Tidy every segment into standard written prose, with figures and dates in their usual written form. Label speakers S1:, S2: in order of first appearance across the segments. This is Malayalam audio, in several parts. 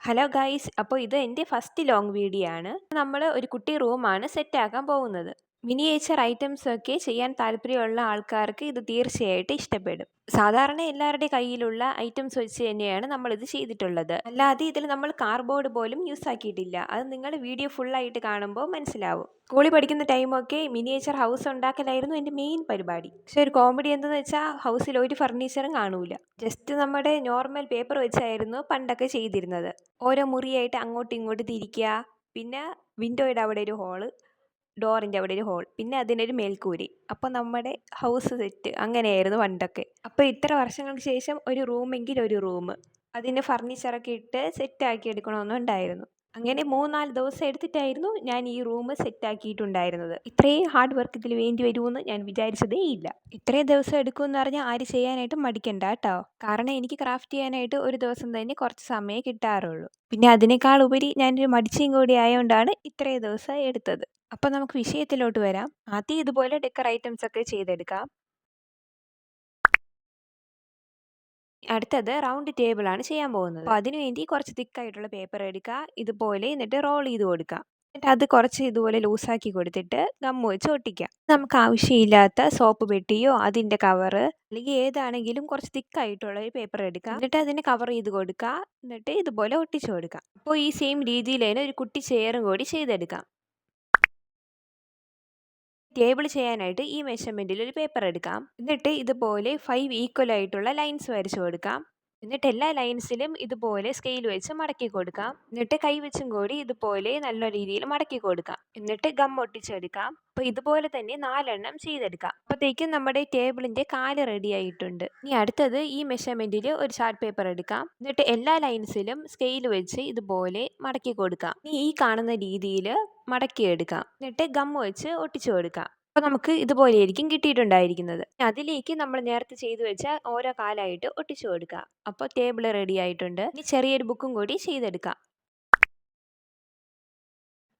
S1: ഹലോ ഗൈസ്, അപ്പോൾ ഇത് എൻ്റെ ഫസ്റ്റ് ലോങ് വീഡിയോ ആണ്. നമ്മൾ ഒരു കുട്ടി റൂമാണ് സെറ്റ് ആക്കാൻ പോകുന്നത്. മിനിയേച്ചർ ഐറ്റംസ് ഒക്കെ ചെയ്യാൻ താല്പര്യമുള്ള ആൾക്കാർക്ക് ഇത് തീർച്ചയായിട്ടും ഇഷ്ടപ്പെടും. സാധാരണ എല്ലാവരുടെ കയ്യിലുള്ള ഐറ്റംസ് വെച്ച് തന്നെയാണ് നമ്മളിത് ചെയ്തിട്ടുള്ളത്. അല്ലാതെ ഇതിൽ നമ്മൾ കാർഡ്ബോർഡ് പോലും യൂസ് ആക്കിയിട്ടില്ല. അത് നിങ്ങൾ വീഡിയോ ഫുള്ളായിട്ട് കാണുമ്പോൾ മനസ്സിലാവും. സ്കൂളിൽ പഠിക്കുന്ന ടൈമൊക്കെ മിനിയേച്ചർ ഹൗസ് ഉണ്ടാക്കലായിരുന്നു എൻ്റെ മെയിൻ പരിപാടി. പക്ഷെ ഒരു കോമഡി എന്തെന്ന് വെച്ചാൽ ഹൗസിൽ ഒരു ഫർണിച്ചറും കാണൂല. ജസ്റ്റ് നമ്മുടെ നോർമൽ പേപ്പർ വെച്ചായിരുന്നു പണ്ടൊക്കെ ചെയ്തിരുന്നത്. ഓരോ മുറിയായിട്ട് അങ്ങോട്ടും ഇങ്ങോട്ടും തിരിക്കുക, പിന്നെ വിൻഡോയുടെ അവിടെ ഒരു ഹോള്, ഡോറിൻ്റെ അവിടെ ഒരു ഹോൾ, പിന്നെ അതിനൊരു മേൽക്കൂരി. അപ്പോൾ നമ്മുടെ ഹൗസ് സെറ്റ് അങ്ങനെയായിരുന്നു പണ്ടൊക്കെ. അപ്പോൾ ഇത്ര വർഷങ്ങൾക്ക് ശേഷം ഒരു റൂമെങ്കിൽ ഒരു റൂം അതിന് ഫർണിച്ചറൊക്കെ ഇട്ട് സെറ്റാക്കി എടുക്കണമെന്നുണ്ടായിരുന്നു. അങ്ങനെ 3-4 ദിവസം എടുത്തിട്ടായിരുന്നു ഞാൻ ഈ റൂം സെറ്റാക്കിയിട്ടുണ്ടായിരുന്നത്. ഇത്രയും ഹാർഡ് വർക്ക് ഇതിൽ വേണ്ടി വരുമെന്ന് ഞാൻ വിചാരിച്ചതേ ഇല്ല. ഇത്രയും ദിവസം എടുക്കുമെന്ന് പറഞ്ഞാൽ ആര് ചെയ്യാനായിട്ട് മടിക്കണ്ട കേട്ടോ. കാരണം എനിക്ക് ക്രാഫ്റ്റ് ചെയ്യാനായിട്ട് ഒരു ദിവസം തന്നെ കുറച്ച് സമയമേ കിട്ടാറുള്ളൂ. പിന്നെ അതിനേക്കാൾ ഉപരി ഞാനൊരു മടിച്ചയും കൂടി ആയതുകൊണ്ടാണ് ഇത്രയും ദിവസം എടുത്തത്. അപ്പോൾ നമുക്ക് വിഷയത്തിലോട്ട് വരാം. ആദ്യം ഇതുപോലെ ഡെക്കർ ഐറ്റംസ് ഒക്കെ ചെയ്തെടുക്കാം. അടുത്തത് റൗണ്ട് ടേബിൾ ആണ് ചെയ്യാൻ പോകുന്നത്. അപ്പോൾ അതിനുവേണ്ടി കുറച്ച് തിക്കായിട്ടുള്ള പേപ്പർ എടുക്കുക, ഇതുപോലെ, എന്നിട്ട് റോൾ ചെയ്ത് കൊടുക്കുക. എന്നിട്ട് അത് കുറച്ച് ഇതുപോലെ ലൂസാക്കി കൊടുത്തിട്ട് ഗമ്മ് വെച്ച് ഒട്ടിക്കുക. നമുക്ക് ആവശ്യമില്ലാത്ത സോപ്പ് പെട്ടിയോ അതിൻ്റെ കവറ് അല്ലെങ്കിൽ ഏതാണെങ്കിലും കുറച്ച് തിക്കായിട്ടുള്ള ഒരു പേപ്പർ എടുക്കുക. എന്നിട്ട് അതിന് കവർ ചെയ്ത് കൊടുക്കുക. എന്നിട്ട് ഇതുപോലെ ഒട്ടിച്ചു കൊടുക്കുക. അപ്പോൾ ഈ സെയിം രീതിയിൽ തന്നെ ഒരു കുട്ടി ചെയറും കൂടി ചെയ്തെടുക്കാം. ടേബിൾ ചെയ്യാനായിട്ട് ഈ മെഷർമെൻറ്റിൽ ഒരു പേപ്പർ എടുക്കാം. എന്നിട്ട് ഇതുപോലെ 5 ഈക്വൽ ആയിട്ടുള്ള ലൈൻസ് വരച്ചു കൊടുക്കാം. എന്നിട്ട് എല്ലാ ലൈൻസിലും ഇതുപോലെ സ്കെയിൽ വെച്ച് മടക്കി കൊടുക്കാം. എന്നിട്ട് കൈ വെച്ചും കൂടി ഇതുപോലെ നല്ല രീതിയിൽ മടക്കി കൊടുക്കാം. എന്നിട്ട് ഗം ഒട്ടിച്ചെടുക്കാം. അപ്പോൾ ഇതുപോലെ തന്നെ 4 എണ്ണം ചെയ്തെടുക്കാം. അപ്പോഴത്തേക്കും നമ്മുടെ ടേബിളിൻ്റെ കാല് റെഡി ആയിട്ടുണ്ട്. ഇനി അടുത്തത് ഈ മെഷർമെൻറ്റിൽ ഒരു ചാർട്ട് പേപ്പർ എടുക്കാം. എന്നിട്ട് എല്ലാ ലൈൻസിലും സ്കെയിൽ വെച്ച് ഇതുപോലെ മടക്കി കൊടുക്കാം. ഇനി ഈ കാണുന്ന രീതിയിൽ മടക്കിയെടുക്കാം. എന്നിട്ട് ഗം വെച്ച് ഒട്ടിച്ചു കൊടുക്കാം. അപ്പോൾ നമുക്ക് ഇതുപോലെയായിരിക്കും കിട്ടിയിട്ടുണ്ടായിരിക്കുന്നത്. അതിലേക്ക് നമ്മൾ നേരത്തെ ചെയ്തു വെച്ച ഓരോ കാലായിട്ട് ഒട്ടിച്ചു കൊടുക്കുക. അപ്പോൾ ടേബിൾ റെഡി ആയിട്ടുണ്ട്. ഇനി ചെറിയൊരു ബുക്കും കൂടി ചെയ്തെടുക്കാം.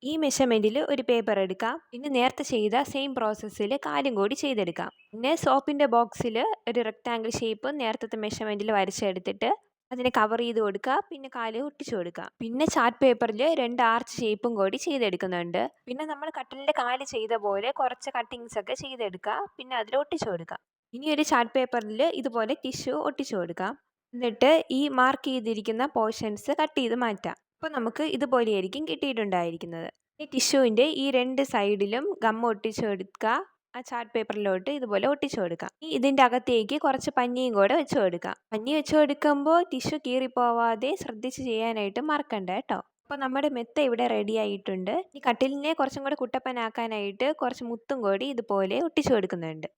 S1: ഈ മെഷർമെൻറ്റിൽ ഒരു പേപ്പർ എടുക്കാം. പിന്നെ നേരത്തെ ചെയ്ത സെയിം പ്രോസസ്സിൽ കാലും കൂടി ചെയ്തെടുക്കാം. പിന്നെ സോപ്പിൻ്റെ ബോക്സിൽ ഒരു റെക്റ്റാങ്കിൾ ഷേപ്പ് നേരത്തെ മെഷർമെൻറ്റിൽ വരച്ചെടുത്തിട്ട് അതിനെ കവർ ചെയ്ത് കൊടുക്കുക. പിന്നെ കാല് ഒട്ടിച്ചു കൊടുക്കുക. പിന്നെ ചാർട്ട് പേപ്പറിൽ 2 ആർച്ച് ഷേപ്പും കൂടി ചെയ്തെടുക്കുന്നുണ്ട്. പിന്നെ നമ്മൾ കട്ടിലിൻ്റെ കാല് ചെയ്ത പോലെ കുറച്ച് കട്ടിങ്സ് ഒക്കെ ചെയ്തെടുക്കുക. പിന്നെ അതിൽ ഒട്ടിച്ചു കൊടുക്കുക. ഇനി ഒരു ചാർട്ട് പേപ്പറിൽ ഇതുപോലെ ടിഷ്യൂ ഒട്ടിച്ചു കൊടുക്കാം. എന്നിട്ട് ഈ മാർക്ക് ചെയ്തിരിക്കുന്ന പോർഷൻസ് കട്ട് ചെയ്ത് മാറ്റാം. അപ്പോൾ നമുക്ക് ഇതുപോലെയായിരിക്കും കിട്ടിയിട്ടുണ്ടായിരിക്കുന്നത്. ഈ ടിഷ്യൂവിൻ്റെ ഈ 2 സൈഡിലും ഗം ഒട്ടിച്ചു കൊടുക്കുക. ആ ചാർട്ട് പേപ്പറിലോട്ട് ഇതുപോലെ ഒട്ടിച്ചു കൊടുക്കാം. ഇതിൻ്റെ അകത്തേക്ക് കുറച്ച് പഞ്ഞിയും കൂടെ വെച്ച് കൊടുക്കാം. പഞ്ഞി വെച്ച് കൊടുക്കുമ്പോൾ ടിഷ്യൂ കീറിപ്പോവാതെ ശ്രദ്ധിച്ച് ചെയ്യാനായിട്ട് മറക്കണ്ട കേട്ടോ. അപ്പോൾ നമ്മുടെ മെത്ത ഇവിടെ റെഡി ആയിട്ടുണ്ട്. ഈ കട്ടിലിനെ കുറച്ചും കൂടെ കുട്ടപ്പനാക്കാനായിട്ട് കുറച്ച് മുത്തും കൂടി ഇതുപോലെ ഒട്ടിച്ചു കൊടുക്കുന്നുണ്ട്.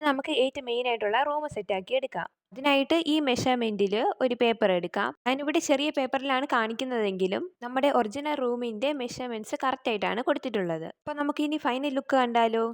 S1: നമുക്ക് ഏറ്റവും മെയിൻ ആയിട്ടുള്ള റൂം സെറ്റാക്കി എടുക്കാം. അതിനായിട്ട് ഈ മെഷർമെൻറ്റിൽ ഒരു പേപ്പർ എടുക്കാം. ഞാനിവിടെ ചെറിയ പേപ്പറിലാണ് കാണിക്കുന്നതെങ്കിലും നമ്മുടെ ഒറിജിനൽ റൂമിൻ്റെ മെഷർമെൻറ്റ്സ് കറക്റ്റായിട്ടാണ് കൊടുത്തിട്ടുള്ളത്. അപ്പോൾ നമുക്ക് ഇനി ഫൈനൽ ലുക്ക് കണ്ടാലോ.